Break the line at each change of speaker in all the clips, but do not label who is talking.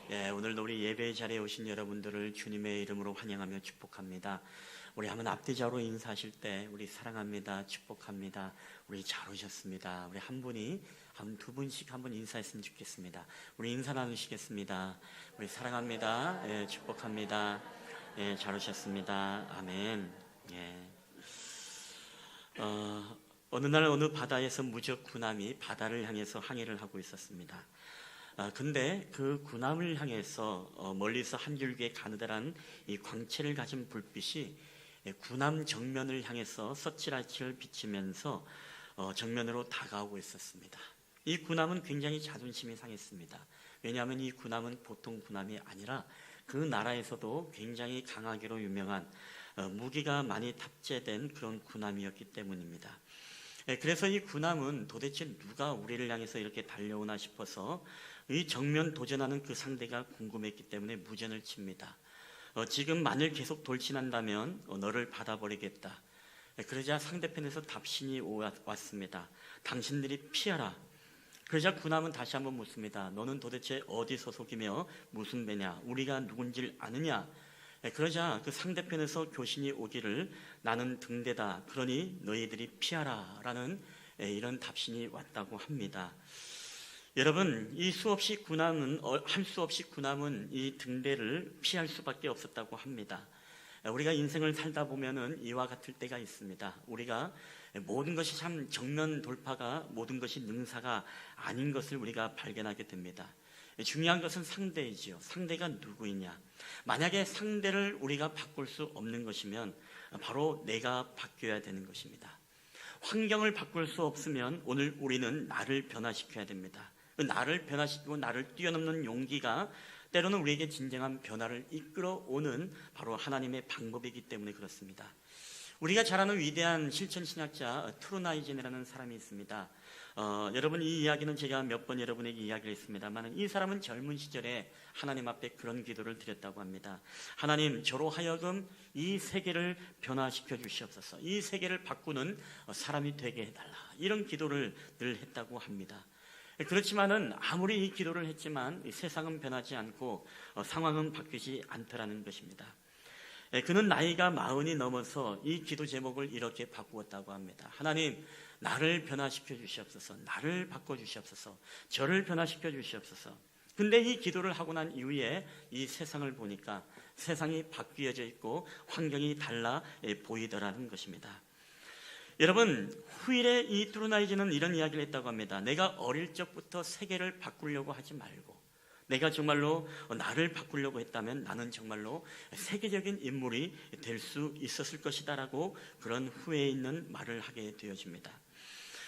오늘도 우리 예배 자리에 오신 여러분들을 주님의 이름으로 환영하며 축복합니다. 우리 한번 앞뒤좌우로 인사하실 때 우리 사랑합니다, 축복합니다, 우리 잘 오셨습니다. 우리 한 분이 한 두 분씩 한번 인사했으면 좋겠습니다. 우리 인사 나누시겠습니다. 우리 사랑합니다, 축복합니다, 잘 오셨습니다. 아멘. 어느 날 어느 바다에서 무적 군함이 바다를 향해서 항해를 하고 있었습니다. 근데 그 군함을 향해서 멀리서 한 줄기의 가느다란 이 광채를 가진 불빛이 군함 정면을 향해서 서칠아칠 비치면서 정면으로 다가오고 있었습니다. 이 군함은 굉장히 자존심이 상했습니다. 왜냐하면 이 군함은 보통 군함이 아니라 그 나라에서도 굉장히 강하기로 유명한 무기가 많이 탑재된 그런 군함이었기 때문입니다. 그래서 이 군함은 도대체 누가 우리를 향해서 이렇게 달려오나 싶어서 이 정면 도전하는 그 상대가 궁금했기 때문에 무전을 칩니다. 지금 만일 계속 돌진한다면 너를 받아버리겠다. 그러자 상대편에서 답신이 왔습니다. 당신들이 피하라. 그러자 군함은 다시 한번 묻습니다. 너는 도대체 어디 소속이며 무슨 배냐? 우리가 누군지를 아느냐? 그러자 그 상대편에서 교신이 오기를 나는 등대다. 그러니 너희들이 피하라. 라는 이런 답신이 왔다고 합니다. 여러분, 이 수없이 군함은 할 수 없이 군함은 이 등대를 피할 수밖에 없었다고 합니다. 우리가 인생을 살다 보면은 이와 같을 때가 있습니다. 우리가 모든 것이 참 정면 돌파가 모든 것이 능사가 아닌 것을 우리가 발견하게 됩니다. 중요한 것은 상대이지요. 상대가 누구이냐. 만약에 상대를 우리가 바꿀 수 없는 것이면 바로 내가 바뀌어야 되는 것입니다. 환경을 바꿀 수 없으면 오늘 우리는 나를 변화시켜야 됩니다. 그 나를 변화시키고 나를 뛰어넘는 용기가 때로는 우리에게 진정한 변화를 이끌어오는 바로 하나님의 방법이기 때문에 그렇습니다. 우리가 잘 아는 위대한 실천신학자 트루나이젠이라는 사람이 있습니다. 여러분, 이 이야기는 제가 몇 번 여러분에게 이야기를 했습니다만 이 사람은 젊은 시절에 하나님 앞에 그런 기도를 드렸다고 합니다. 하나님, 저로 하여금 이 세계를 변화시켜 주시옵소서. 이 세계를 바꾸는 사람이 되게 해달라. 이런 기도를 늘 했다고 합니다. 그렇지만은 아무리 이 기도를 했지만 세상은 변하지 않고 상황은 바뀌지 않더라는 것입니다. 그는 나이가 40이 넘어서 이 기도 제목을 이렇게 바꾸었다고 합니다. 하나님, 나를 변화시켜 주시옵소서. 나를 바꿔 주시옵소서. 저를 변화시켜 주시옵소서. 근데 이 기도를 하고 난 이후에 이 세상을 보니까 세상이 바뀌어져 있고 환경이 달라 보이더라는 것입니다. 여러분, 후일에 이 트루나이젠은 이런 이야기를 했다고 합니다. 내가 어릴 적부터 세계를 바꾸려고 하지 말고 내가 정말로 나를 바꾸려고 했다면 나는 정말로 세계적인 인물이 될 수 있었을 것이다 라고 그런 후회에 있는 말을 하게 되어집니다.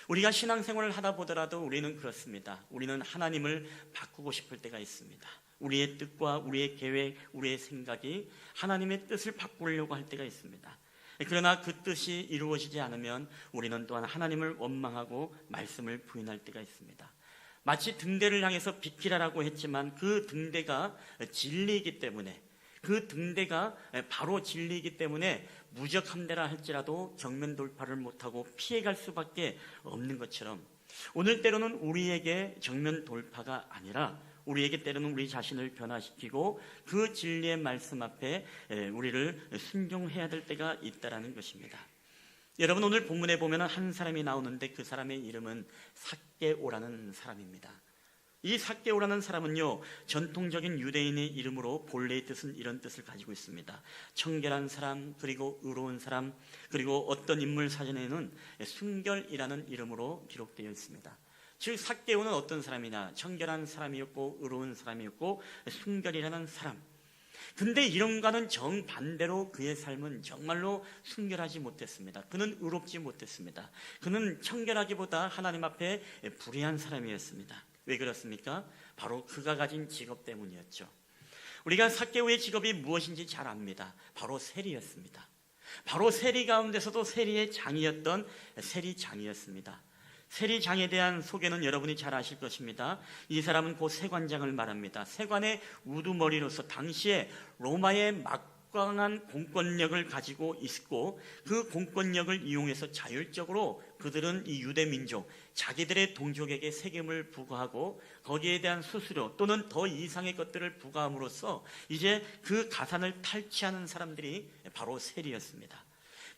우리가 신앙생활을 하다 보더라도 우리는 그렇습니다. 우리는 하나님을 바꾸고 싶을 때가 있습니다. 우리의 뜻과 우리의 계획, 우리의 생각이 하나님의 뜻을 바꾸려고 할 때가 있습니다. 그러나 그 뜻이 이루어지지 않으면 우리는 또한 하나님을 원망하고 말씀을 부인할 때가 있습니다. 마치 등대를 향해서 비키라라고 했지만 그 등대가 진리이기 때문에 그 등대가 바로 진리이기 때문에 무적 함대라 할지라도 정면 돌파를 못하고 피해갈 수밖에 없는 것처럼 오늘 때로는 우리에게 정면 돌파가 아니라 우리에게 때로는 우리 자신을 변화시키고 그 진리의 말씀 앞에 우리를 순종해야 될 때가 있다라는 것입니다. 여러분, 오늘 본문에 보면 한 사람이 나오는데 그 사람의 이름은 삭개오라는 사람입니다. 이 삭개오라는 사람은요, 전통적인 유대인의 이름으로 본래의 뜻은 이런 뜻을 가지고 있습니다. 청결한 사람, 그리고 의로운 사람, 그리고 어떤 인물 사전에는 순결이라는 이름으로 기록되어 있습니다. 즉 삭개오는 어떤 사람이냐? 청결한 사람이었고 의로운 사람이었고 순결이라는 사람. 근데 이런과는 정반대로 그의 삶은 정말로 순결하지 못했습니다. 그는 의롭지 못했습니다. 그는 청결하기보다 하나님 앞에 불의한 사람이었습니다. 왜 그렇습니까? 바로 그가 가진 직업 때문이었죠. 우리가 삭개오의 직업이 무엇인지 잘 압니다. 바로 세리였습니다. 바로 세리 가운데서도 세리의 장이었던 세리장이었습니다. 세리장에 대한 소개는 여러분이 잘 아실 것입니다. 이 사람은 곧 세관장을 말합니다. 세관의 우두머리로서 당시에 로마의 막강한 공권력을 가지고 있고 그 공권력을 이용해서 자율적으로 그들은 이 유대 민족, 자기들의 동족에게 세금을 부과하고 거기에 대한 수수료 또는 더 이상의 것들을 부과함으로써 이제 그 가산을 탈취하는 사람들이 바로 세리였습니다.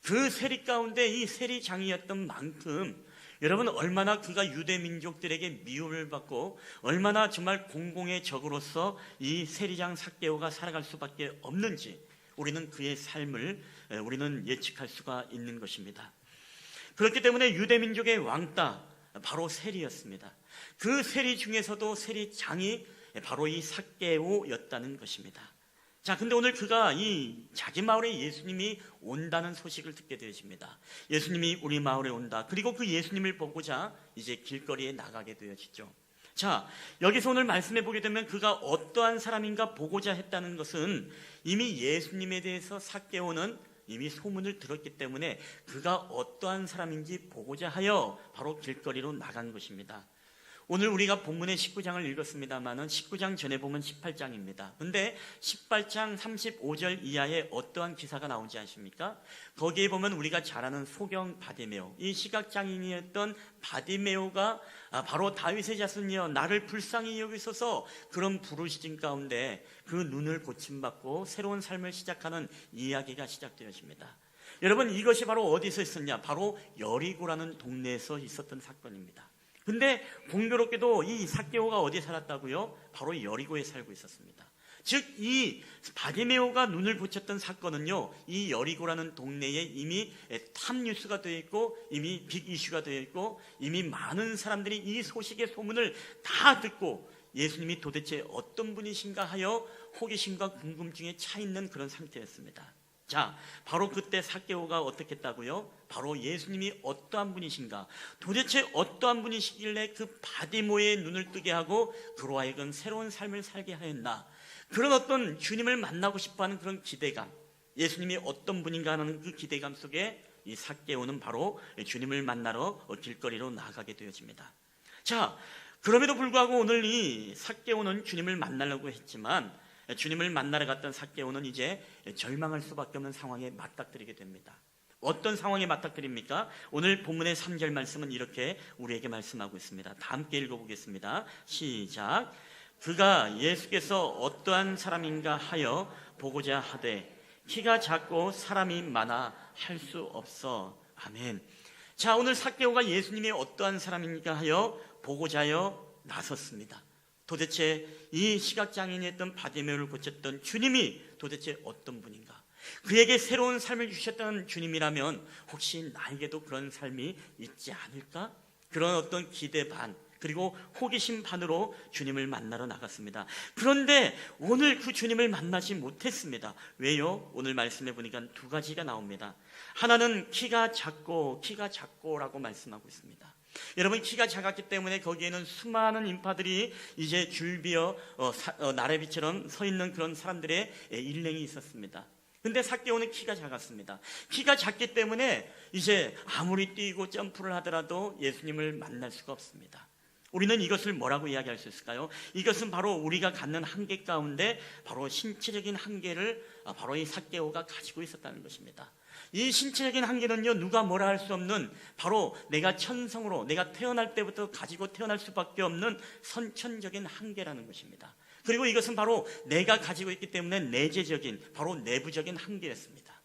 그 세리 가운데 이 세리장이었던 만큼 여러분 얼마나 그가 유대 민족들에게 미움을 받고 얼마나 정말 공공의 적으로서 이 세리장 삭개오가 살아갈 수밖에 없는지 우리는 그의 삶을 우리는 예측할 수가 있는 것입니다. 그렇기 때문에 유대 민족의 왕따 바로 세리였습니다. 그 세리 중에서도 세리장이 바로 이 삭개오였다는 것입니다. 자, 근데 오늘 그가 이 자기 마을에 예수님이 온다는 소식을 듣게 되어집니다. 예수님이 우리 마을에 온다. 그리고 그 예수님을 보고자 이제 길거리에 나가게 되어지죠. 자, 여기서 오늘 말씀해 보게 되면 그가 어떠한 사람인가 보고자 했다는 것은 이미 예수님에 대해서 삭개오는 이미 소문을 들었기 때문에 그가 어떠한 사람인지 보고자 하여 바로 길거리로 나간 것입니다. 오늘 우리가 본문의 19장을 읽었습니다만은 19장 전에 보면 18장입니다. 근데 18장 35절 이하에 어떠한 기사가 나오지 않습니까? 거기에 보면 우리가 잘 아는 소경 바디메오, 이 시각장애인이었던 바디메오가 바로 다윗의 자손이여 나를 불쌍히 여기소서 그런 부르짖음 가운데 그 눈을 고침받고 새로운 삶을 시작하는 이야기가 시작되어집니다. 여러분 이것이 바로 어디서 있었냐? 바로 여리고라는 동네에서 있었던 사건입니다. 근데 공교롭게도 이 삭개오가 어디에 살았다고요? 바로 여리고에 살고 있었습니다. 즉 이 바디메오가 눈을 고쳤던 사건은요, 이 여리고라는 동네에 이미 탑뉴스가 되어 있고 이미 빅 이슈가 되어 있고 이미 많은 사람들이 이 소식의 소문을 다 듣고 예수님이 도대체 어떤 분이신가 하여 호기심과 궁금증에 차 있는 그런 상태였습니다. 자, 바로 그때 삭개오가 어떻게 했다고요? 바로 예수님이 어떠한 분이신가, 도대체 어떠한 분이시길래 그 바디모의 눈을 뜨게 하고 그로 하여금 새로운 삶을 살게 하였나, 그런 어떤 주님을 만나고 싶어하는 그런 기대감, 예수님이 어떤 분인가 하는 그 기대감 속에 이 삭개오는 바로 주님을 만나러 길거리로 나가게 되어집니다. 자, 그럼에도 불구하고 오늘 이 삭개오는 주님을 만나려고 했지만 주님을 만나러 갔던 삭개오는 이제 절망할 수밖에 없는 상황에 맞닥뜨리게 됩니다. 어떤 상황에 맞닥뜨립니까? 오늘 본문의 3절 말씀은 이렇게 우리에게 말씀하고 있습니다. 다 함께 읽어보겠습니다. 시작. 그가 예수께서 어떠한 사람인가 하여 보고자 하되 키가 작고 사람이 많아 할 수 없어. 아멘. 자, 오늘 삭개오가 예수님이 어떠한 사람인가 하여 보고자 하여 나섰습니다. 도대체 이 시각장애인이었던 바디메오를 고쳤던 주님이 도대체 어떤 분인가? 그에게 새로운 삶을 주셨던 주님이라면 혹시 나에게도 그런 삶이 있지 않을까? 그런 어떤 기대 반 그리고 호기심 반으로 주님을 만나러 나갔습니다. 그런데 오늘 그 주님을 만나지 못했습니다. 왜요? 오늘 말씀해 보니까 두 가지가 나옵니다. 하나는 키가 작고라고 말씀하고 있습니다. 여러분 키가 작았기 때문에 거기에는 수많은 인파들이 이제 줄비어 나래비처럼 서 있는 그런 사람들의 일행이 있었습니다. 근데 삭개오는 키가 작았습니다. 키가 작기 때문에 이제 아무리 뛰고 점프를 하더라도 예수님을 만날 수가 없습니다. 우리는 이것을 뭐라고 이야기할 수 있을까요? 이것은 바로 우리가 갖는 한계 가운데 바로 신체적인 한계를 바로 이 삭개오가 가지고 있었다는 것입니다. 이 신체적인 한계는요, 누가 뭐라 할 수 없는 바로 내가 천성으로 내가 태어날 때부터 가지고 태어날 수밖에 없는 선천적인 한계라는 것입니다. 그리고 이것은 바로 내가 가지고 있기 때문에 내재적인 바로 내부적인 한계였습니다.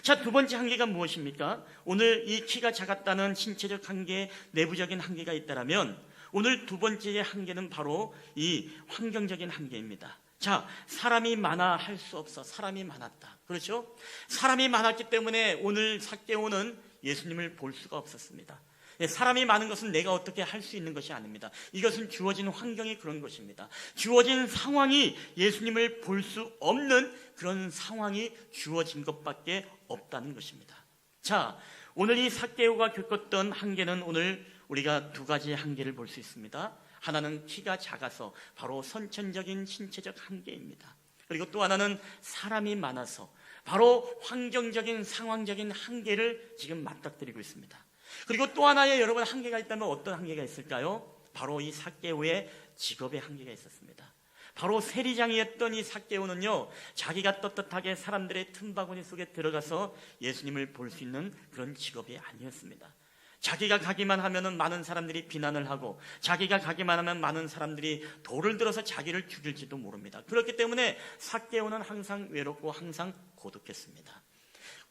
자, 두 번째 한계가 무엇입니까? 오늘 이 키가 작았다는 신체적 한계, 내부적인 한계가 있다면 오늘 두 번째 한계는 바로 이 환경적인 한계입니다. 자, 사람이 많아 할 수 없어. 사람이 많았다. 그렇죠? 사람이 많았기 때문에 오늘 삭개오는 예수님을 볼 수가 없었습니다. 사람이 많은 것은 내가 어떻게 할 수 있는 것이 아닙니다. 이것은 주어진 환경이 그런 것입니다. 주어진 상황이 예수님을 볼 수 없는 그런 상황이 주어진 것밖에 없다는 것입니다. 자, 오늘 이 삭개오가 겪었던 한계는 오늘 우리가 두 가지 한계를 볼 수 있습니다. 하나는 키가 작아서 바로 선천적인 신체적 한계입니다. 그리고 또 하나는 사람이 많아서 바로 환경적인 상황적인 한계를 지금 맞닥뜨리고 있습니다. 그리고 또 하나의 여러분 한계가 있다면 어떤 한계가 있을까요? 바로 이 삭개오의 직업의 한계가 있었습니다. 바로 세리장이었던 이 삭개오는요, 자기가 떳떳하게 사람들의 틈바구니 속에 들어가서 예수님을 볼 수 있는 그런 직업이 아니었습니다. 자기가 가기만 하면은 많은 사람들이 비난을 하고, 자기가 가기만 하면 많은 사람들이 돌을 들어서 자기를 죽일지도 모릅니다. 그렇기 때문에 삭개오는 항상 외롭고 항상 고독했습니다.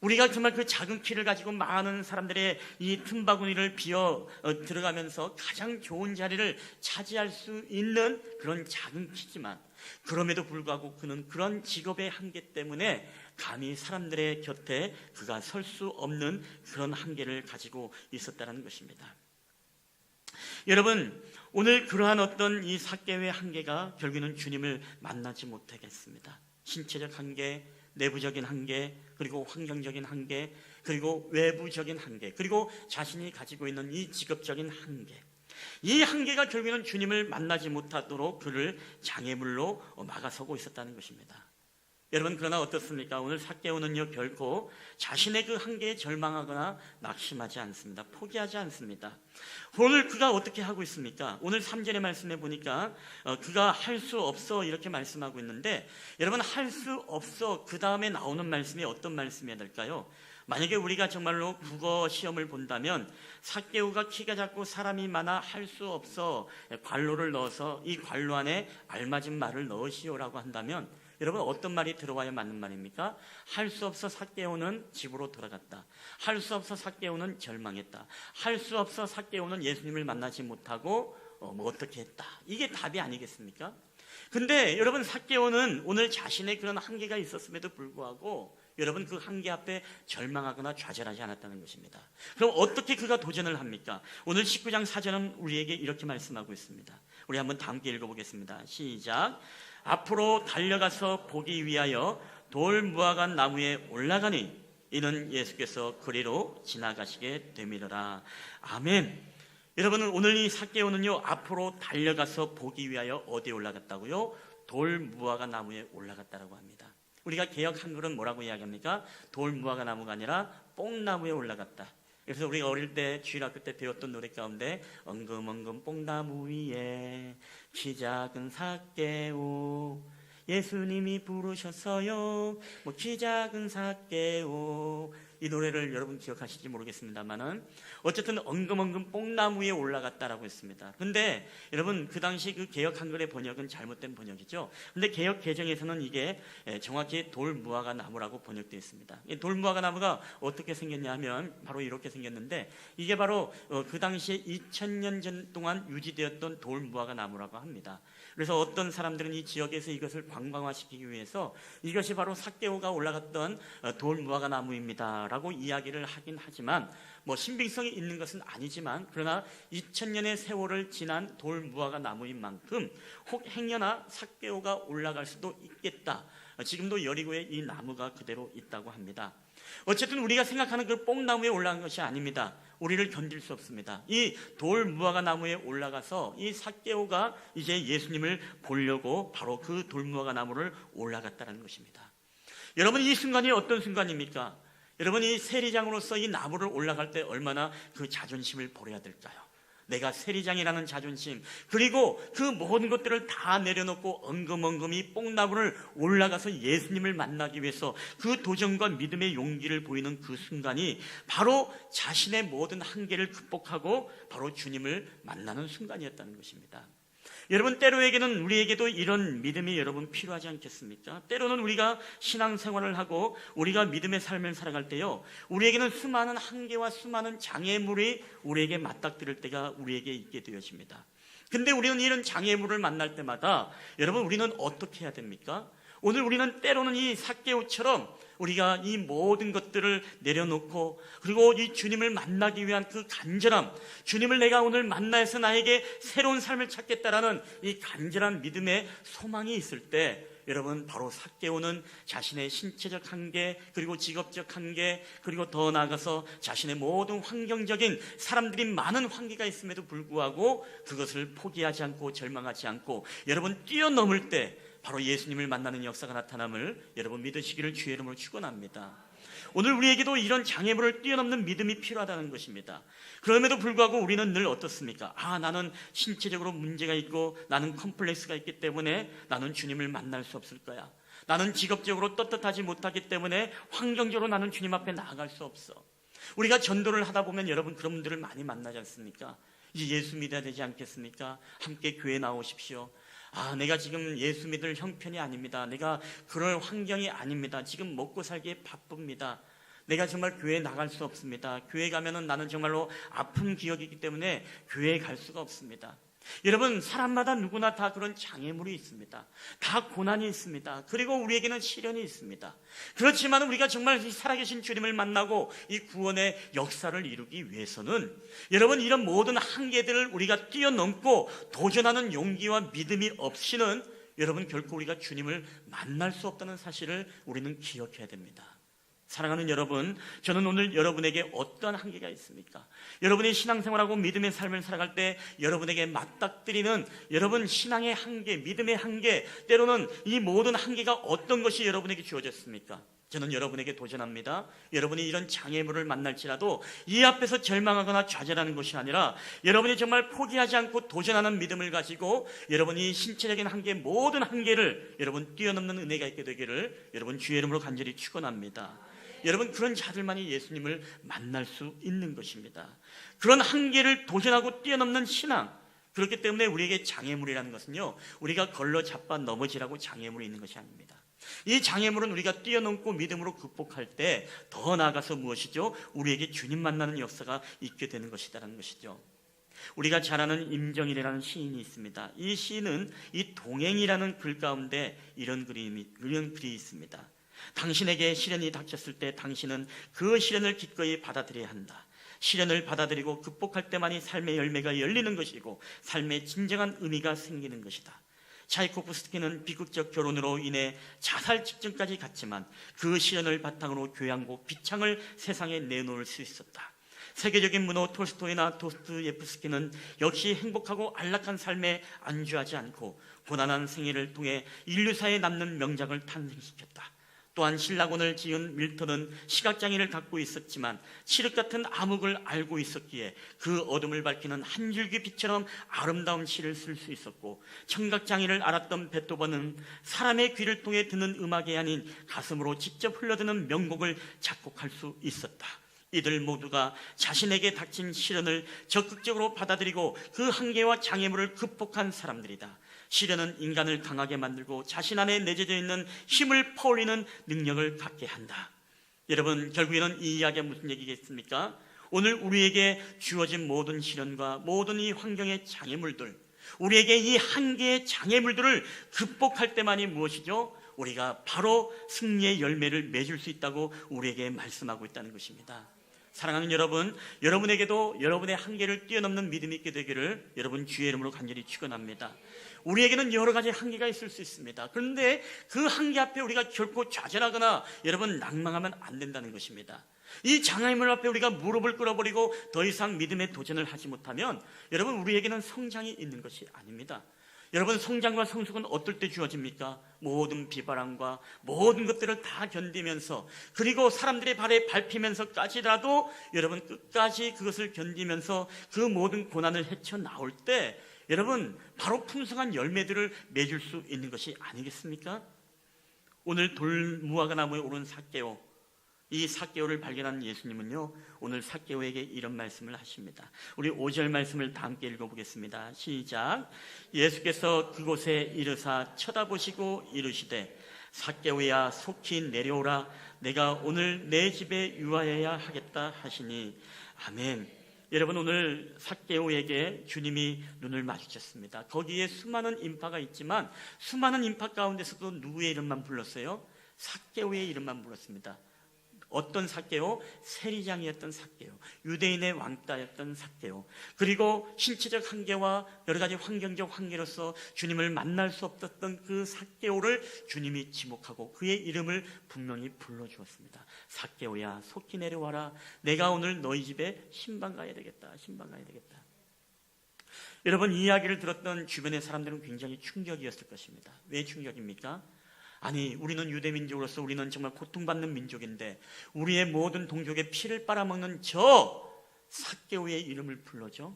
우리가 정말 그 작은 키를 가지고 많은 사람들의 이 틈바구니를 비어 들어가면서 가장 좋은 자리를 차지할 수 있는 그런 작은 키지만, 그럼에도 불구하고 그는 그런 직업의 한계 때문에 감히 사람들의 곁에 그가 설 수 없는 그런 한계를 가지고 있었다는 것입니다. 여러분, 오늘 그러한 어떤 이 삭개오의 한계가 결국에는 주님을 만나지 못하겠습니다. 신체적 한계, 내부적인 한계, 그리고 환경적인 한계, 그리고 외부적인 한계, 그리고 자신이 가지고 있는 이 직업적인 한계, 이 한계가 결국에는 주님을 만나지 못하도록 그를 장애물로 막아서고 있었다는 것입니다. 여러분, 그러나 어떻습니까? 오늘 삭개오는요, 결코 자신의 그 한계에 절망하거나 낙심하지 않습니다. 포기하지 않습니다. 오늘 그가 어떻게 하고 있습니까? 오늘 3절의 말씀에 보니까 그가 할 수 없어 이렇게 말씀하고 있는데, 여러분, 할 수 없어 그 다음에 나오는 말씀이 어떤 말씀이어야 될까요? 만약에 우리가 정말로 국어 시험을 본다면 삭개오가 키가 작고 사람이 많아 할 수 없어 괄호를 넣어서 이 괄호 안에 알맞은 말을 넣으시오라고 한다면, 여러분, 어떤 말이 들어와야 맞는 말입니까? 할 수 없어 삭개오는 집으로 돌아갔다. 할 수 없어 삭개오는 절망했다. 할 수 없어 삭개오는 예수님을 만나지 못하고 어떻게 했다. 이게 답이 아니겠습니까? 근데 여러분, 삭개오는 오늘 자신의 그런 한계가 있었음에도 불구하고 여러분, 그 한계 앞에 절망하거나 좌절하지 않았다는 것입니다. 그럼 어떻게 그가 도전을 합니까? 오늘 19장 4절은 우리에게 이렇게 말씀하고 있습니다. 우리 한번 다 함께 읽어보겠습니다. 시작. 앞으로 달려가서 보기 위하여 돌 무화과 나무에 올라가니 이는 예수께서 그리로 지나가시게 되밀어라. 아멘. 여러분, 오늘 이 삭개오는요, 앞으로 달려가서 보기 위하여 어디에 올라갔다고요? 돌 무화과 나무에 올라갔다라고 합니다. 우리가 개역 한글은 뭐라고 이야기합니까? 돌 무화과 나무가 아니라 뽕나무에 올라갔다. 그래서 우리가 어릴 때 주일학교 때 배웠던 노래 가운데 엉금엉금 뽕나무 위에 키 작은 삭개오 예수님이 부르셨어요. 키 작은 삭개오, 이 노래를 여러분 기억하실지 모르겠습니다만은 어쨌든 엉금엉금 뽕나무에 올라갔다라고 했습니다. 근데 여러분, 그 당시 그 개역 한글의 번역은 잘못된 번역이죠. 근데 개역 개정에서는 이게 정확히 돌 무화과 나무라고 번역되어 있습니다. 이 돌 무화과 나무가 어떻게 생겼냐 하면 바로 이렇게 생겼는데, 이게 바로 그 당시에 2000년 전 동안 유지되었던 돌 무화과 나무라고 합니다. 그래서 어떤 사람들은 이 지역에서 이것을 관광화시키기 위해서 이것이 바로 삭개오가 올라갔던 돌 무화과 나무입니다 라고 이야기를 하긴 하지만, 신빙성이 있는 것은 아니지만, 그러나 2000년의 세월을 지난 돌 무화과 나무인 만큼 혹 행여나 삭개오가 올라갈 수도 있겠다. 지금도 여리고에 이 나무가 그대로 있다고 합니다. 어쨌든 우리가 생각하는 그 뽕나무에 올라간 것이 아닙니다. 우리를 견딜 수 없습니다. 이 돌 무화과 나무에 올라가서 이 삭개오가 이제 예수님을 보려고 바로 그 돌 무화과 나무를 올라갔다는 것입니다. 여러분, 이 순간이 어떤 순간입니까? 여러분, 이 세리장으로서 이 나무를 올라갈 때 얼마나 그 자존심을 버려야 될까요? 내가 세리장이라는 자존심, 그리고 그 모든 것들을 다 내려놓고 엉금엉금이 뽕나무를 올라가서 예수님을 만나기 위해서 그 도전과 믿음의 용기를 보이는 그 순간이 바로 자신의 모든 한계를 극복하고 바로 주님을 만나는 순간이었다는 것입니다. 여러분, 때로에게는 우리에게도 이런 믿음이 여러분 필요하지 않겠습니까? 때로는 우리가 신앙생활을 하고 우리가 믿음의 삶을 살아갈 때요, 우리에게는 수많은 한계와 수많은 장애물이 우리에게 맞닥뜨릴 때가 우리에게 있게 되어집니다. 근데 우리는 이런 장애물을 만날 때마다 여러분, 우리는 어떻게 해야 됩니까? 오늘 우리는 때로는 이 삭개오처럼 우리가 이 모든 것들을 내려놓고, 그리고 이 주님을 만나기 위한 그 간절함, 주님을 내가 오늘 만나서 나에게 새로운 삶을 찾겠다라는 이 간절한 믿음의 소망이 있을 때, 여러분, 바로 삭개오는 자신의 신체적 한계, 그리고 직업적 한계, 그리고 더 나아가서 자신의 모든 환경적인 사람들이 많은 한계가 있음에도 불구하고 그것을 포기하지 않고 절망하지 않고 여러분 뛰어넘을 때 바로 예수님을 만나는 역사가 나타남을 여러분 믿으시기를 주의 이름으로 축원합니다. 오늘 우리에게도 이런 장애물을 뛰어넘는 믿음이 필요하다는 것입니다. 그럼에도 불구하고 우리는 늘 어떻습니까? 나는 신체적으로 문제가 있고 나는 컴플렉스가 있기 때문에 나는 주님을 만날 수 없을 거야. 나는 직업적으로 떳떳하지 못하기 때문에 환경적으로 나는 주님 앞에 나아갈 수 없어. 우리가 전도를 하다 보면 여러분 그런 분들을 많이 만나지 않습니까? 이제 예수 믿어야 되지 않겠습니까? 함께 교회 나오십시오. 내가 지금 예수 믿을 형편이 아닙니다. 내가 그럴 환경이 아닙니다. 지금 먹고 살기에 바쁩니다. 내가 정말 교회에 나갈 수 없습니다. 교회 가면은 나는 정말로 아픈 기억이기 때문에 교회에 갈 수가 없습니다. 여러분, 사람마다 누구나 다 그런 장애물이 있습니다. 다 고난이 있습니다. 그리고 우리에게는 시련이 있습니다. 그렇지만 우리가 정말 이 살아계신 주님을 만나고 이 구원의 역사를 이루기 위해서는 여러분 이런 모든 한계들을 우리가 뛰어넘고 도전하는 용기와 믿음이 없이는 여러분 결코 우리가 주님을 만날 수 없다는 사실을 우리는 기억해야 됩니다. 사랑하는 여러분, 저는 오늘 여러분에게 어떤 한계가 있습니까? 여러분이 신앙생활하고 믿음의 삶을 살아갈 때 여러분에게 맞닥뜨리는 여러분 신앙의 한계, 믿음의 한계, 때로는 이 모든 한계가 어떤 것이 여러분에게 주어졌습니까? 저는 여러분에게 도전합니다. 여러분이 이런 장애물을 만날지라도 이 앞에서 절망하거나 좌절하는 것이 아니라 여러분이 정말 포기하지 않고 도전하는 믿음을 가지고 여러분이 신체적인 한계, 모든 한계를 여러분 뛰어넘는 은혜가 있게 되기를 여러분 주의 이름으로 간절히 축원합니다. 여러분 그런 자들만이 예수님을 만날 수 있는 것입니다. 그런 한계를 도전하고 뛰어넘는 신앙, 그렇기 때문에 우리에게 장애물이라는 것은요, 우리가 걸러 잡아 넘어지라고 장애물이 있는 것이 아닙니다. 이 장애물은 우리가 뛰어넘고 믿음으로 극복할 때 더 나아가서 무엇이죠? 우리에게 주님 만나는 역사가 있게 되는 것이라는 것이죠. 우리가 잘 아는 임정일이라는 시인이 있습니다. 이 시인은 이 동행이라는 글 가운데 이런 글이 있습니다. 당신에게 시련이 닥쳤을 때 당신은 그 시련을 기꺼이 받아들여야 한다. 시련을 받아들이고 극복할 때만이 삶의 열매가 열리는 것이고 삶의 진정한 의미가 생기는 것이다. 차이코프스키는 비극적 결혼으로 인해 자살 직전까지 갔지만 그 시련을 바탕으로 교양고 비창을 세상에 내놓을 수 있었다. 세계적인 문호 톨스토이나 도스토예프스키는 역시 행복하고 안락한 삶에 안주하지 않고 고난한 생애를 통해 인류사에 남는 명작을 탄생시켰다. 또한 신라곤을 지은 밀턴은 시각장애를 갖고 있었지만 칠흑 같은 암흑을 알고 있었기에 그 어둠을 밝히는 한 줄기 빛처럼 아름다운 시를 쓸 수 있었고, 청각장애를 알았던 베토벤은 사람의 귀를 통해 듣는 음악이 아닌 가슴으로 직접 흘러드는 명곡을 작곡할 수 있었다. 이들 모두가 자신에게 닥친 시련을 적극적으로 받아들이고 그 한계와 장애물을 극복한 사람들이다. 시련은 인간을 강하게 만들고 자신 안에 내재되어 있는 힘을 퍼올리는 능력을 갖게 한다. 여러분, 결국에는 이 이야기가 무슨 얘기겠습니까? 오늘 우리에게 주어진 모든 시련과 모든 이 환경의 장애물들, 우리에게 이 한계의 장애물들을 극복할 때만이 무엇이죠? 우리가 바로 승리의 열매를 맺을 수 있다고 우리에게 말씀하고 있다는 것입니다. 사랑하는 여러분, 여러분에게도 여러분의 한계를 뛰어넘는 믿음이 있게 되기를 여러분 주의 이름으로 간절히 축원합니다. 우리에게는 여러 가지 한계가 있을 수 있습니다. 그런데 그 한계 앞에 우리가 결코 좌절하거나 여러분 낭망하면 안 된다는 것입니다. 이 장애물 앞에 우리가 무릎을 꿇어버리고 더 이상 믿음의 도전을 하지 못하면 여러분 우리에게는 성장이 있는 것이 아닙니다. 여러분, 성장과 성숙은 어떨 때 주어집니까? 모든 비바람과 모든 것들을 다 견디면서, 그리고 사람들의 발에 밟히면서까지라도 여러분 끝까지 그것을 견디면서 그 모든 고난을 헤쳐나올 때 여러분 바로 풍성한 열매들을 맺을 수 있는 것이 아니겠습니까? 오늘 돌무화과 나무에 오른 삭개오, 이 삭개오를 발견한 예수님은요, 오늘 삭개오에게 이런 말씀을 하십니다. 우리 5절 말씀을 다 함께 읽어보겠습니다. 시작. 예수께서 그곳에 이르사 쳐다보시고 이르시되 삭개오야 속히 내려오라. 내가 오늘 내 집에 유하여야 하겠다 하시니. 아멘. 여러분, 오늘 삭개오에게 주님이 눈을 마주쳤습니다. 거기에 수많은 인파가 있지만 수많은 인파 가운데서도 누구의 이름만 불렀어요? 삭개오의 이름만 불렀습니다. 어떤 삭개오? 세리장이었던 삭개오, 유대인의 왕따였던 삭개오, 그리고 신체적 한계와 여러 가지 환경적 한계로서 주님을 만날 수 없었던 그 삭개오를 주님이 지목하고 그의 이름을 분명히 불러주었습니다. 삭개오야 속히 내려와라. 내가 오늘 너희 집에 신방 가야 되겠다. 신방 가야 되겠다. 여러분, 이 이야기를 들었던 주변의 사람들은 굉장히 충격이었을 것입니다. 왜 충격입니까? 아니, 우리는 유대 민족으로서 우리는 정말 고통받는 민족인데 우리의 모든 동족의 피를 빨아먹는 저 삭개오의 이름을 불러줘?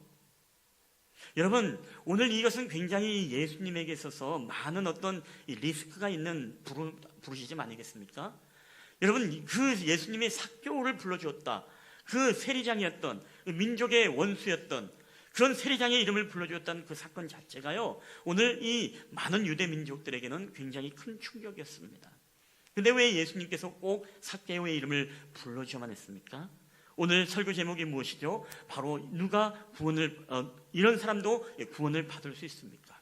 여러분, 오늘 이것은 굉장히 예수님에게 있어서 많은 어떤 리스크가 있는 부르시즘 아니겠습니까? 여러분, 그 예수님이 삭개오를 불러주었다. 그 세리장이었던, 그 민족의 원수였던 그런 세리장의 이름을 불러주었다는 그 사건 자체가요, 오늘 이 많은 유대 민족들에게는 굉장히 큰 충격이었습니다. 근데 왜 예수님께서 꼭 삭개오의 이름을 불러줘야만 했습니까? 오늘 설교 제목이 무엇이죠? 바로 누가 이런 사람도 구원을 받을 수 있습니까?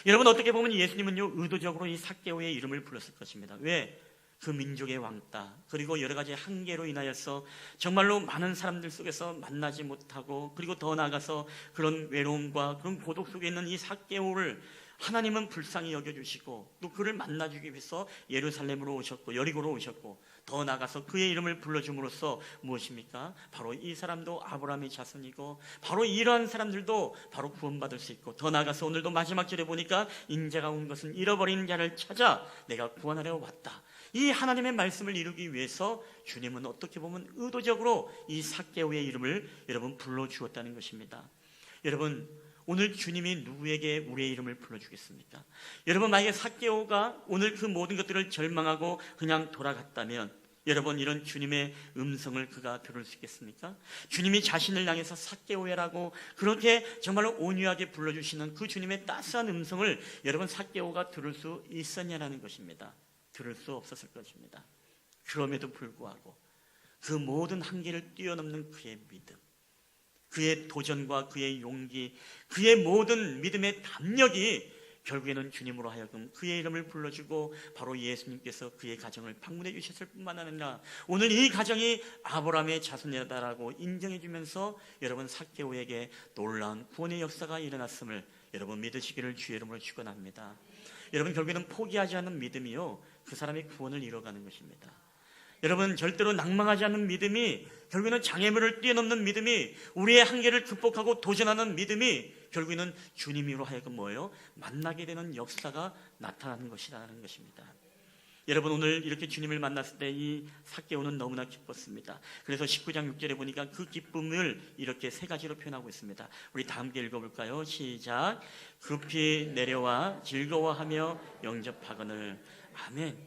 여러분, 어떻게 보면 예수님은요, 의도적으로 이 삭개오의 이름을 불렀을 것입니다. 왜? 그 민족의 왕따, 그리고 여러 가지 한계로 인하여서 정말로 많은 사람들 속에서 만나지 못하고, 그리고 더 나아가서 그런 외로움과 그런 고독 속에 있는 이 삭개오를 하나님은 불쌍히 여겨주시고 또 그를 만나주기 위해서 예루살렘으로 오셨고 여리고로 오셨고, 더 나아가서 그의 이름을 불러줌으로써 무엇입니까? 바로 이 사람도 아브라함의 자손이고 바로 이러한 사람들도 바로 구원받을 수 있고, 더 나아가서 오늘도 마지막 절에 보니까 인자가 온 것은 잃어버린 자를 찾아 내가 구원하려 왔다. 이 하나님의 말씀을 이루기 위해서 주님은 어떻게 보면 의도적으로 이 삭개오의 이름을 여러분 불러주었다는 것입니다. 여러분, 오늘 주님이 누구에게 우리의 이름을 불러주겠습니까? 여러분, 만약에 삭개오가 오늘 그 모든 것들을 절망하고 그냥 돌아갔다면 여러분, 이런 주님의 음성을 그가 들을 수 있겠습니까? 주님이 자신을 향해서 삭개오야라고 그렇게 정말로 온유하게 불러주시는 그 주님의 따스한 음성을 여러분, 삭개오가 들을 수 있었냐라는 것입니다. 들을 수 없었을 것입니다. 그럼에도 불구하고 그 모든 한계를 뛰어넘는 그의 믿음, 그의 도전과 그의 용기, 그의 모든 믿음의 담력이 결국에는 주님으로 하여금 그의 이름을 불러주고 바로 예수님께서 그의 가정을 방문해 주셨을 뿐만 아니라 오늘 이 가정이 아브라함의 자손이다라고 인정해 주면서 여러분, 삭개오에게 놀라운 구원의 역사가 일어났음을 여러분 믿으시기를 주의 이름으로 축원합니다. 여러분, 결국에는 포기하지 않는 믿음이요, 그 사람의 구원을 이뤄가는 것입니다. 여러분, 절대로 낭망하지 않는 믿음이, 결국에는 장애물을 뛰어넘는 믿음이, 우리의 한계를 극복하고 도전하는 믿음이 결국에는 주님으로 하여금 뭐예요? 만나게 되는 역사가 나타나는 것이라는 것입니다. 여러분, 오늘 이렇게 주님을 만났을 때 이 삭개오는 너무나 기뻤습니다. 그래서 19장 6절에 보니까 그 기쁨을 이렇게 세 가지로 표현하고 있습니다. 우리 다 함께 읽어볼까요? 시작. 급히 내려와 즐거워하며 영접하거늘. 아멘.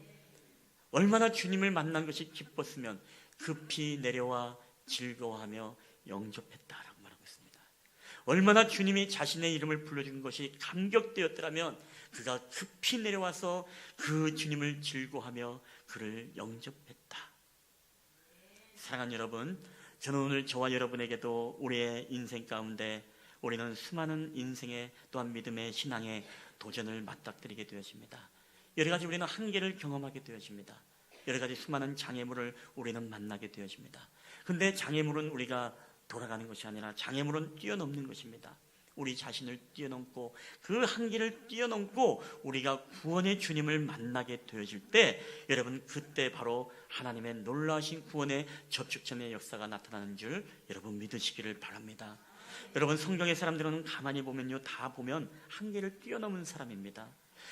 얼마나 주님을 만난 것이 기뻤으면 급히 내려와 즐거워하며 영접했다라고 말하고 있습니다. 얼마나 주님이 자신의 이름을 불러준 것이 감격되었더라면 그가 급히 내려와서 그 주님을 즐거워하며 그를 영접했다. 사랑하는 여러분, 저는 오늘 저와 여러분에게도 우리의 인생 가운데 우리는 수많은 인생의 또한 믿음의 신앙의 도전을 맞닥뜨리게 되어집니다. 여러 가지 우리는 한계를 경험하게 되어집니다. 여러 가지 수많은 장애물을 우리는 만나게 되어집니다. 근데 장애물은 우리가 돌아가는 것이 아니라 장애물은 뛰어넘는 것입니다. 우리 자신을 뛰어넘고 그 한계를 뛰어넘고 우리가 구원의 주님을 만나게 되어질 때 여러분, 그때 바로 하나님의 놀라우신 구원의 접촉점의 역사가 나타나는 줄 여러분 믿으시기를 바랍니다. 여러분, 성경의 사람들은 가만히 보면요, 다 보면 한계를 뛰어넘은 사람입니다.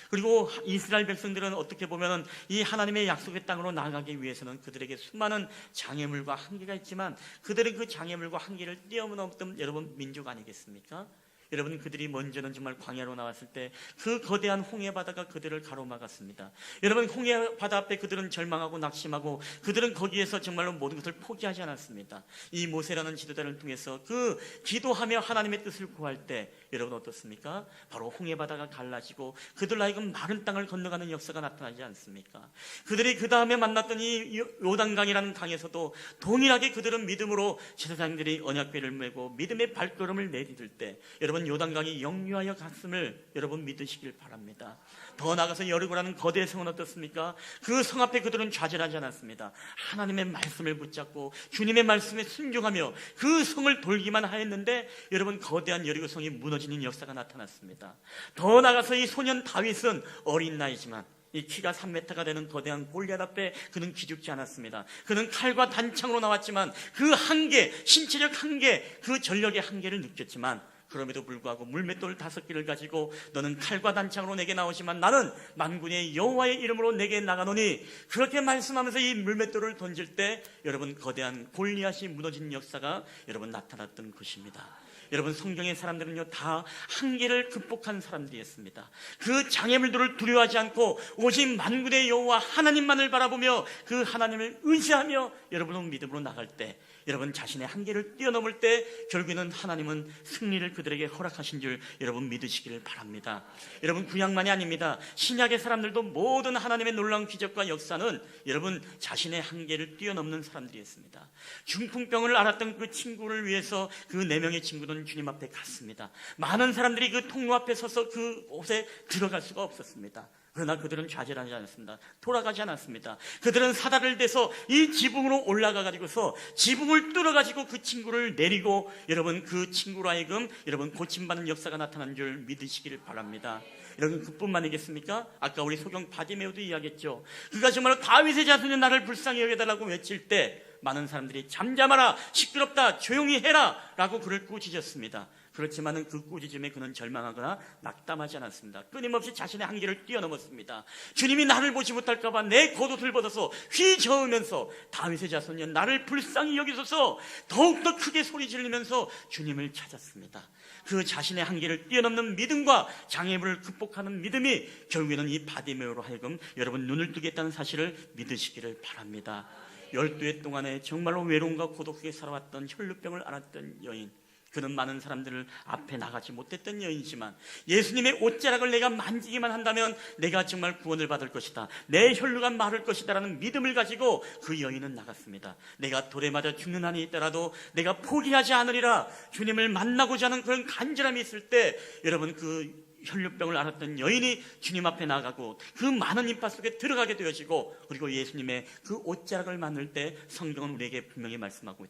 그리고 이스라엘 백성들은 어떻게 보면 이 하나님의 약속의 땅으로 나아가기 위해서는 그들에게 수많은 장애물과 한계가 있지만 그들은 그 장애물과 한계를 뛰어넘었던 여러분 민족 아니겠습니까? 여러분, 그들이 먼저는 정말 광야로 나왔을 때 그 거대한 홍해 바다가 그들을 가로막았습니다. 여러분, 홍해 바다 앞에 그들은 절망하고 낙심하고 그들은 거기에서 정말로 모든 것을 포기하지 않았습니다. 이 모세라는 지도자를 통해서 그 기도하며 하나님의 뜻을 구할 때 여러분 어떻습니까? 바로 홍해 바다가 갈라지고 그들 하여금 마른 땅을 건너가는 역사가 나타나지 않습니까? 그들이 그 다음에 만났던 이 요단강이라는 강에서도 동일하게 그들은 믿음으로 제사장들이 언약궤를 메고 믿음의 발걸음을 내디딜 때 여러분, 요단강이 역류하여 갔음을 여러분 믿으시길 바랍니다. 더 나아가서 여리고라는 거대 성은 어떻습니까? 그 성 앞에 그들은 좌절하지 않았습니다. 하나님의 말씀을 붙잡고 주님의 말씀에 순종하며 그 성을 돌기만 하였는데 여러분, 거대한 여리고 성이 무너지는 역사가 나타났습니다. 더 나아가서 이 소년 다윗은 어린 나이지만 이 키가 3m가 되는 거대한 골리앗 앞에 그는 기죽지 않았습니다. 그는 칼과 단창으로 나왔지만 그 한계, 신체적 한계, 그 전력의 한계를 느꼈지만 그럼에도 불구하고 물맷돌 5개를 가지고 너는 칼과 단창으로 내게 나오지만 나는 만군의 여호와의 이름으로 내게 나가노니, 그렇게 말씀하면서 이 물맷돌을 던질 때 여러분 거대한 골리앗이 무너진 역사가 여러분 나타났던 것입니다. 여러분 성경의 사람들은요 다 한계를 극복한 사람들이었습니다. 그 장애물들을 두려워하지 않고 오직 만군의 여호와 하나님만을 바라보며 그 하나님을 의지하며 여러분은 믿음으로 나갈 때, 여러분 자신의 한계를 뛰어넘을 때 결국에는 하나님은 승리를 그들에게 허락하신 줄 여러분 믿으시기를 바랍니다. 여러분 구약만이 아닙니다. 신약의 사람들도 모든 하나님의 놀라운 기적과 역사는 여러분 자신의 한계를 뛰어넘는 사람들이었습니다. 중풍병을 앓았던 그 친구를 위해서 그 4명의 친구는 주님 앞에 갔습니다. 많은 사람들이 그 통로 앞에 서서 그 옷에 들어갈 수가 없었습니다. 그러나 그들은 좌절하지 않았습니다. 돌아가지 않았습니다. 그들은 사다리를 대서 이 지붕으로 올라가 가지고서 지붕을 뚫어 가지고 그 친구를 내리고 여러분 그 친구로 하여금 여러분 고침받는 역사가 나타난 줄 믿으시기를 바랍니다. 여러분 그뿐만이겠습니까? 아까 우리 소경 바디메오도 이야기했죠. 그가 정말 다윗의 자손이 나를 불쌍히 여겨달라고 외칠 때 많은 사람들이 잠잠하라, 시끄럽다, 조용히 해라 라고 그를 꾸짖었습니다. 그렇지만은 그 꾸짖음에 그는 절망하거나 낙담하지 않았습니다. 끊임없이 자신의 한계를 뛰어넘었습니다. 주님이 나를 보지 못할까봐 내 겉옷을 벗어서 휘저으면서 다윗의 자손이여 나를 불쌍히 여기소서 더욱더 크게 소리 지르면서 주님을 찾았습니다. 그 자신의 한계를 뛰어넘는 믿음과 장애물을 극복하는 믿음이 결국에는 이 바디메오로 하여금 여러분 눈을 뜨게 했다는 사실을 믿으시기를 바랍니다. 12해 동안에 정말로 외로움과 고독하게 살아왔던 혈루병을 앓았던 여인, 그는 많은 사람들을 앞에 나가지 못했던 여인이지만 예수님의 옷자락을 내가 만지기만 한다면 내가 정말 구원을 받을 것이다, 내 혈루가 마를 것이다 라는 믿음을 가지고 그 여인은 나갔습니다. 내가 돌에 맞아 죽는 한이 있더라도 내가 포기하지 않으리라, 주님을 만나고자 하는 그런 간절함이 있을 때 여러분 그 혈루병을 앓았던 여인이 주님 앞에 나가고 그 많은 인파 속에 들어가게 되어지고, 그리고 예수님의 그 옷자락을 만들 때 성경은 우리에게 분명히 말씀하고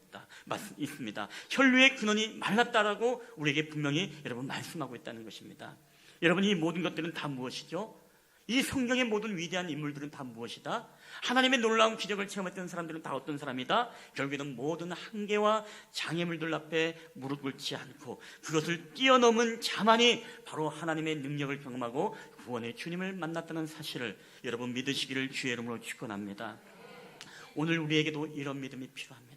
있습니다. 혈루의 근원이 말랐다라고 우리에게 분명히 여러분 말씀하고 있다는 것입니다. 여러분 이 모든 것들은 다 무엇이죠? 이 성경의 모든 위대한 인물들은 다 무엇이다? 하나님의 놀라운 기적을 체험했던 사람들은 다 어떤 사람이다? 결국에는 모든 한계와 장애물들 앞에 무릎 꿇지 않고 그것을 뛰어넘은 자만이 바로 하나님의 능력을 경험하고 구원의 주님을 만났다는 사실을 여러분 믿으시기를 주의 이름으로 축원합니다. 오늘 우리에게도 이런 믿음이 필요합니다.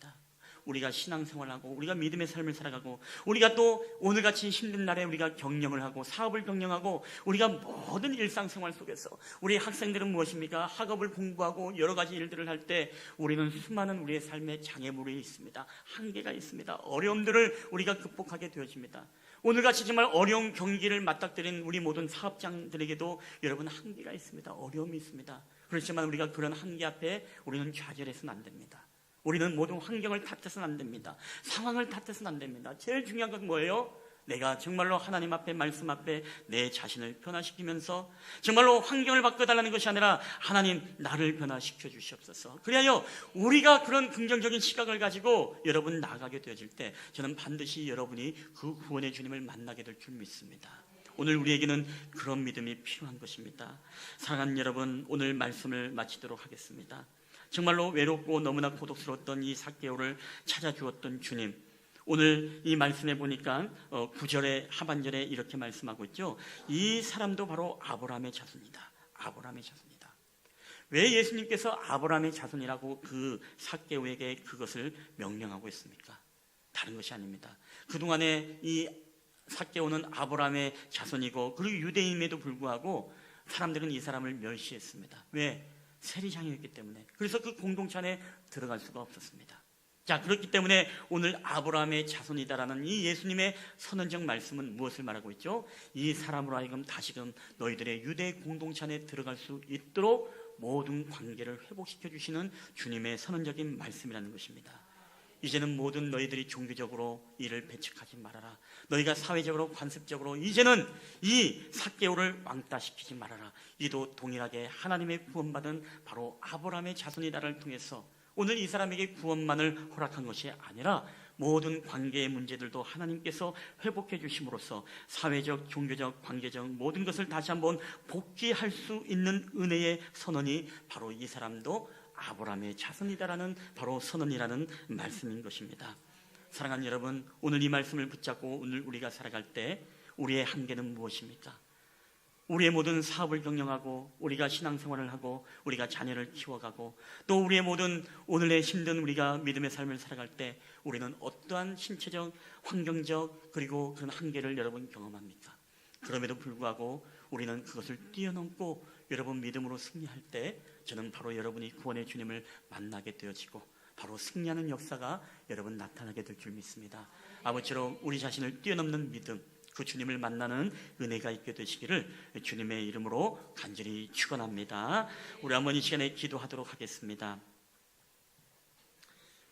우리가 신앙생활하고 우리가 믿음의 삶을 살아가고 우리가 또 오늘같이 힘든 날에 우리가 경영을 하고 사업을 경영하고 우리가 모든 일상생활 속에서 우리 학생들은 무엇입니까? 학업을 공부하고 여러 가지 일들을 할 때 우리는 수많은 우리의 삶의 장애물이 있습니다. 한계가 있습니다. 어려움들을 우리가 극복하게 되어집니다. 오늘같이 정말 어려운 경기를 맞닥뜨린 우리 모든 사업장들에게도 여러분 한계가 있습니다. 어려움이 있습니다. 그렇지만 우리가 그런 한계 앞에 우리는 좌절해서는 안 됩니다. 우리는 모든 환경을 탓해서는 안 됩니다. 상황을 탓해서는 안 됩니다. 제일 중요한 건 뭐예요? 내가 정말로 하나님 앞에 말씀 앞에 내 자신을 변화시키면서 정말로 환경을 바꿔달라는 것이 아니라 하나님 나를 변화시켜 주시옵소서. 그리하여 우리가 그런 긍정적인 시각을 가지고 여러분 나가게 되어질 때 저는 반드시 여러분이 그 구원의 주님을 만나게 될 줄 믿습니다. 오늘 우리에게는 그런 믿음이 필요한 것입니다. 사랑하는 여러분, 오늘 말씀을 마치도록 하겠습니다. 정말로 외롭고 너무나 고독스러웠던 이 삭개오를 찾아주었던 주님, 오늘 이 말씀에 보니까 9절의 하반절에 이렇게 말씀하고 있죠. 이 사람도 바로 아브라함의 자손이다. 아브라함의 자손이다. 왜 예수님께서 아브라함의 자손이라고 그 삭개오에게 그것을 명령하고 있습니까? 다른 것이 아닙니다. 그동안에 이 삭개오는 아브라함의 자손이고 그리고 유대인임에도 불구하고 사람들은 이 사람을 멸시했습니다. 왜? 세리장이었기 때문에. 그래서 그 공동체 안에 들어갈 수가 없었습니다. 자, 그렇기 때문에 오늘 아브라함의 자손이다라는 이 예수님의 선언적 말씀은 무엇을 말하고 있죠? 이 사람으로 하여금 다시금 너희들의 유대 공동체 안에 들어갈 수 있도록 모든 관계를 회복시켜 주시는 주님의 선언적인 말씀이라는 것입니다. 이제는 모든 너희들이 종교적으로 이를 배척하지 말아라. 너희가 사회적으로 관습적으로 이제는 이 삭개오를 왕따시키지 말아라. 이도 동일하게 하나님의 구원받은 바로 아브라함의 자손이다를 통해서 오늘 이 사람에게 구원만을 허락한 것이 아니라 모든 관계의 문제들도 하나님께서 회복해 주심으로써 사회적, 종교적, 관계적 모든 것을 다시 한번 복귀할 수 있는 은혜의 선언이 바로 이 사람도 아브라함의 자손이다라는 바로 선언이라는 말씀인 것입니다. 사랑하는 여러분, 오늘 이 말씀을 붙잡고 오늘 우리가 살아갈 때 우리의 한계는 무엇입니까? 우리의 모든 사업을 경영하고 우리가 신앙생활을 하고 우리가 자녀를 키워가고 또 우리의 모든 오늘의 힘든 우리가 믿음의 삶을 살아갈 때 우리는 어떠한 신체적, 환경적 그리고 그런 한계를 여러분 경험합니까? 그럼에도 불구하고 우리는 그것을 뛰어넘고 여러분 믿음으로 승리할 때 저는 바로 여러분이 구원의 주님을 만나게 되어지고 바로 승리하는 역사가 여러분 나타나게 될 줄 믿습니다. 아무쪼록 우리 자신을 뛰어넘는 믿음, 그 주님을 만나는 은혜가 있게 되시기를 주님의 이름으로 간절히 축원합니다. 우리 한번 이 시간에 기도하도록 하겠습니다.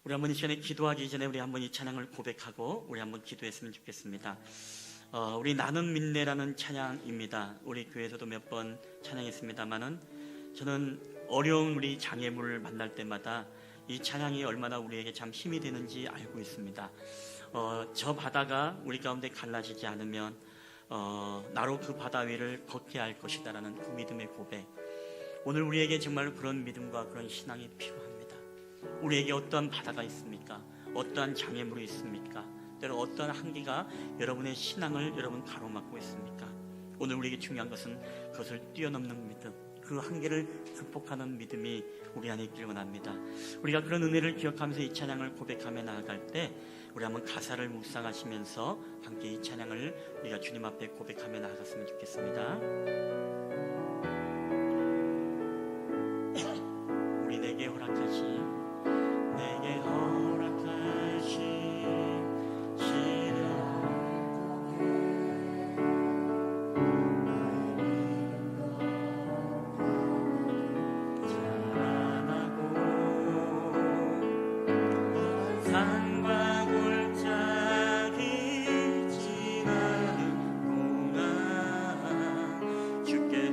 우리 한번 이 시간에 기도하기 전에 우리 한번 이 찬양을 고백하고 우리 한번 기도했으면 좋겠습니다. 우리 나는 믿네라는 찬양입니다. 우리 교회에서도 몇 번 찬양했습니다만은 저는 어려운 우리 장애물을 만날 때마다 이 찬양이 얼마나 우리에게 참 힘이 되는지 알고 있습니다. 저 바다가 우리 가운데 갈라지지 않으면 나로 그 바다 위를 걷게 할 것이다 라는 그 믿음의 고백, 오늘 우리에게 정말 그런 믿음과 그런 신앙이 필요합니다. 우리에게 어떠한 바다가 있습니까? 어떠한 장애물이 있습니까? 때로 어떠한 한계가 여러분의 신앙을 여러분 가로막고 있습니까? 오늘 우리에게 중요한 것은 그것을 뛰어넘는 믿음, 그 한계를 극복하는 믿음이 우리 안에 있기를 원합니다. 우리가 그런 은혜를 기억하면서 이 찬양을 고백하며 나아갈 때 우리 한번 가사를 묵상하시면서 함께 이 찬양을 우리가 주님 앞에 고백하며 나아갔으면 좋겠습니다. 우리 내게 허락하신 주께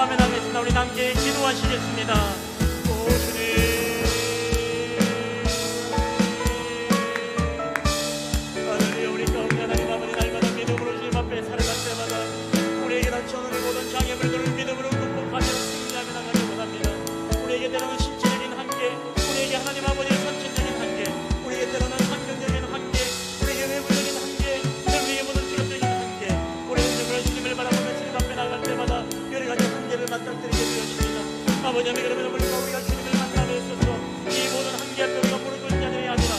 아멘 하겠습니다. 우리 함께 기도하시겠습니다. 오 주님, 하나님 우리 가운데 하나님 아버지 날마다 믿음으로 주님 앞에 살아갈 때마다 우리에게 닥쳐오는 모든 장애물들을 믿음으로 극복하며 승리하며 나가기 원합니다. 우리에게 때로는 신체적인 한계, 우리에게 하나님 아버지의 선천적인 한계, 우리에게 때로는 환경적인 한계, 우리에게 외부적인 한계, 우리에게 모든 직업적인 한계, 우리는 정말 주님을 바라보며 주님 앞에 나갈 때마다 여러 가지 한계를 맞닥뜨리게 되었습니다. 아버지 하나님, 그러면 우리가 주님을 만남에 있어서 이 모든 한계 앞에 우리가 무릎 꿇는 자들이 아니라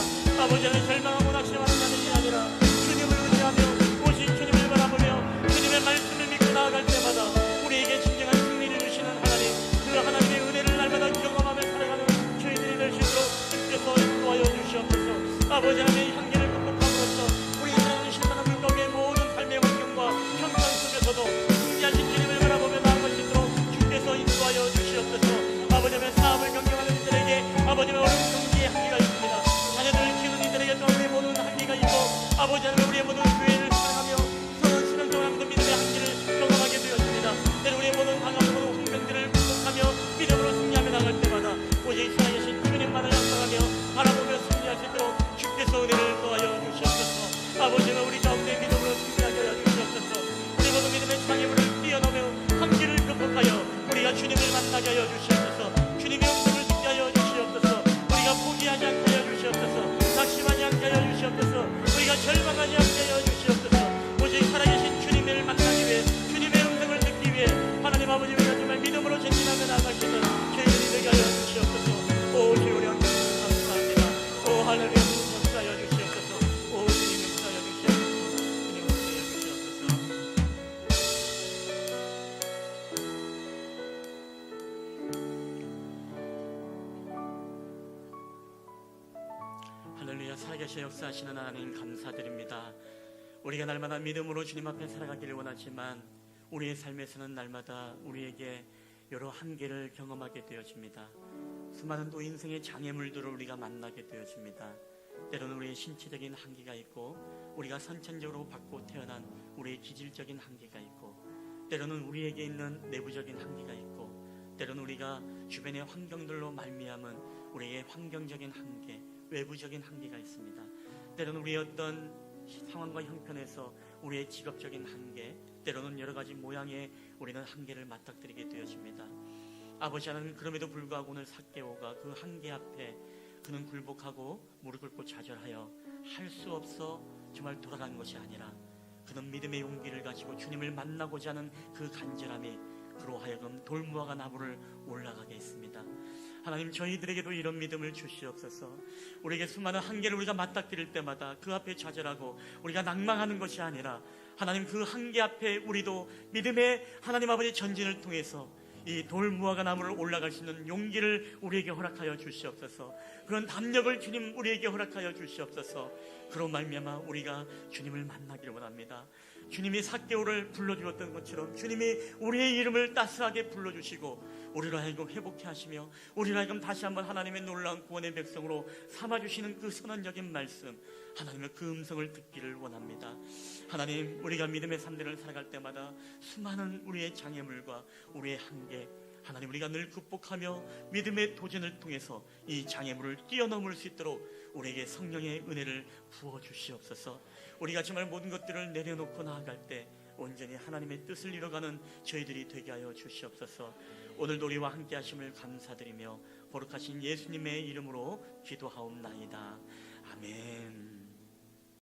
아버지 하나님 절망하고 낙심하는 자들이 아니라 주님을 의지하며 오직 주님을 바라보며 주님의 말씀을 믿고 나아갈 때마다 우리에게 진정한 승리를 주시는 하나님, 그 하나님의 은혜를 날마다 경험하며 살아가는 저희들이 될 수 있도록 주께서 인도하여 주시옵소서. 아버지 하나님의 한계를 극복함으로써 우리 인생의 실패한 물가의 모든 삶의 환경과 형편 속에서도 승리하신 주님을 바라보며 나아갈 수 있도록 주께서 인도하여 주시옵소서. 아버지 하나님 사업을 경영하는 이들에게 아버지 하나님 어려운 경기의 한계가 있습니다. 자녀들을 키우는 이들에게 또 우리의 모든 한계가 있고 아버지 하나님 우리의 모든 교회를 사랑하며 서로 신앙생활하는 믿음의 한계를 경험하게 되었습니다. 때로 우리의 모든 방황으로 홍병들을 극복하며 믿음으로 승리하며 나갈 때마다 오직 살아계신 주님만을仰望하며 바라보며 승리할 수 있도록 주께서 은혜를 더하여 주시옵소서. 아버지 하나님 우리 가운데 믿음으로 승리하게 하여 주시옵소서. 우리 모든 믿음의 장애물을 뛰어넘어 한계를 극복하여 우리가 주님을 만나게 하여 주시옵소서. 주님의 음성을 듣게 하여 주시옵소서. 우리가 포기하지 않게 하여 주시옵소서. 낙심하지 않게 하여 주시옵소서. 우리가 절망하지 않게 하여 주시옵소서. 오직 살아계신 주님을 만나기 위해 주님의 음성을 듣기 위해 하나님 아버지 우리가 정말 믿음으로 전진하며 나아갈 수 있는 저희들이 되게 하여 주시옵소서. 오 주여 우리 하나님 감사합니다. 오 하나님 역사하여 주시옵소서. 오 주님 역사하여 주시옵소서. 주님 역사하여 주시옵소서. 할렐루야. 살아계신 역사하시는 하나님 감사드립니다. 우리가 날마다 믿음으로 주님 앞에 살아가기를 원하지만 우리의 삶에서는 날마다 우리에게 여러 한계를 경험하게 되어집니다. 수많은 또 인생의 장애물들을 우리가 만나게 되어집니다. 때로는 우리의 신체적인 한계가 있고 우리가 선천적으로 받고 태어난 우리의 기질적인 한계가 있고 때로는 우리에게 있는 내부적인 한계가 있고 때로는 우리가 주변의 환경들로 말미암은 우리의 환경적인 한계, 외부적인 한계가 있습니다. 때로는 우리의 어떤 상황과 형편에서 우리의 직업적인 한계, 때로는 여러 가지 모양의 우리는 한계를 맞닥뜨리게 되어집니다. 아버지 하나님, 그럼에도 불구하고 오늘 삭개오가 그 한계 앞에 그는 굴복하고 무릎 꿇고 좌절하여 할 수 없어 정말 돌아간 것이 아니라 그는 믿음의 용기를 가지고 주님을 만나고자 하는 그 간절함이 그로 하여금 돌무화과 나무를 올라가게 했습니다. 하나님, 저희들에게도 이런 믿음을 주시옵소서. 우리에게 수많은 한계를 우리가 맞닥뜨릴 때마다 그 앞에 좌절하고 우리가 낭망하는 것이 아니라 하나님, 그 한계 앞에 우리도 믿음의 하나님 아버지 전진을 통해서 이 돌무화과 나무를 올라갈 수 있는 용기를 우리에게 허락하여 주시옵소서. 그런 담력을 주님 우리에게 허락하여 주시옵소서. 그런 말미암아 우리가 주님을 만나기를 원합니다. 주님이 삭개오를 불러주었던 것처럼 주님이 우리의 이름을 따스하게 불러주시고 우리를 하여금 회복케 하시며 우리를 하여금 다시 한번 하나님의 놀라운 구원의 백성으로 삼아주시는 그 선언적인 말씀, 하나님의 그 음성을 듣기를 원합니다. 하나님, 우리가 믿음의 삶들을 살아갈 때마다 수많은 우리의 장애물과 우리의 한계, 하나님, 우리가 늘 극복하며 믿음의 도전을 통해서 이 장애물을 뛰어넘을 수 있도록 우리에게 성령의 은혜를 부어주시옵소서. 우리가 정말 모든 것들을 내려놓고 나아갈 때 온전히 하나님의 뜻을 이뤄가는 저희들이 되게 하여 주시옵소서. 오늘도 우리와 함께 하심을 감사드리며 거룩하신 예수님의 이름으로 기도하옵나이다. 아멘.